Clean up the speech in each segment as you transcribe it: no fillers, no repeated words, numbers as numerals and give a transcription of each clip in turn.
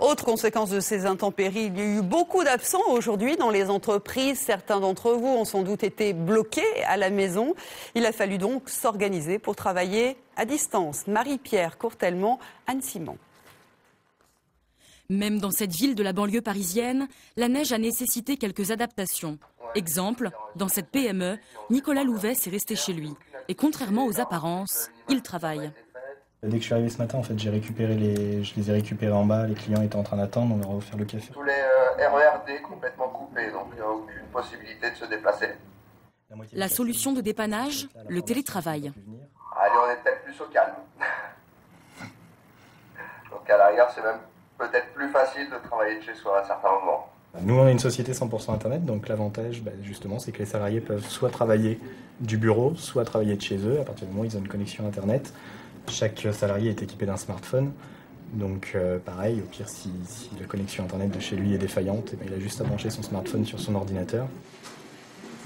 Autre conséquence de ces intempéries, il y a eu beaucoup d'absents aujourd'hui dans les entreprises. Certains d'entre vous ont sans doute été bloqués à la maison. Il a fallu donc s'organiser pour travailler à distance. Marie-Pierre Courtellement, Anne Simon. Même dans cette ville de la banlieue parisienne, la neige a nécessité quelques adaptations. Exemple, dans cette PME, Nicolas Louvet est resté chez lui. Et contrairement aux apparences, il travaille. Dès que je suis arrivé ce matin, en fait, je les ai récupérés en bas. Les clients étaient en train d'attendre, on leur a offert le café. Tous les RERD complètement coupés, donc il n'y a aucune possibilité de se déplacer. La solution de dépannage, le télétravail. Allez, on est peut-être plus au calme. Donc à l'arrière, c'est même peut-être plus facile de travailler de chez soi à certains moments. Nous, on est une société 100% Internet, donc l'avantage, justement, c'est que les salariés peuvent soit travailler du bureau, soit travailler de chez eux, à partir du moment où ils ont une connexion Internet. Chaque salarié est équipé d'un smartphone, donc pareil, au pire, si la connexion Internet de chez lui est défaillante, il a juste à brancher son smartphone sur son ordinateur.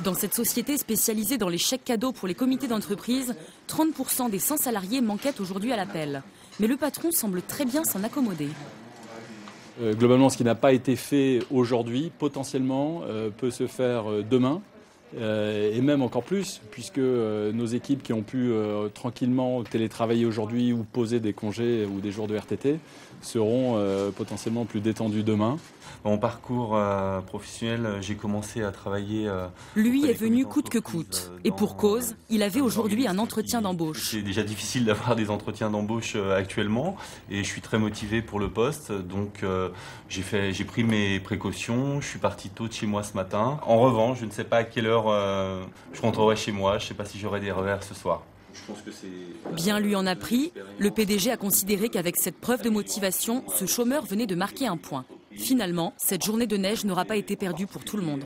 Dans cette société spécialisée dans les chèques cadeaux pour les comités d'entreprise, 30% des 100 salariés manquaient aujourd'hui à l'appel. Mais le patron semble très bien s'en accommoder. Globalement, ce qui n'a pas été fait aujourd'hui, potentiellement, peut se faire demain. Et même encore plus, puisque nos équipes qui ont pu tranquillement télétravailler aujourd'hui ou poser des congés ou des jours de RTT seront potentiellement plus détendues demain. Mon parcours professionnel, j'ai commencé à travailler... Lui est venu coûte que coûte. Et pour cause, il avait aujourd'hui un entretien d'embauche. C'est déjà difficile d'avoir des entretiens d'embauche actuellement et je suis très motivé pour le poste. Donc j'ai pris mes précautions, je suis parti tôt de chez moi ce matin. En revanche, je ne sais pas à quelle heure je rentrerai chez moi, je ne sais pas si j'aurai des RER ce soir. Bien lui en a pris, le PDG a considéré qu'avec cette preuve de motivation, ce chômeur venait de marquer un point. Finalement, cette journée de neige n'aura pas été perdue pour tout le monde.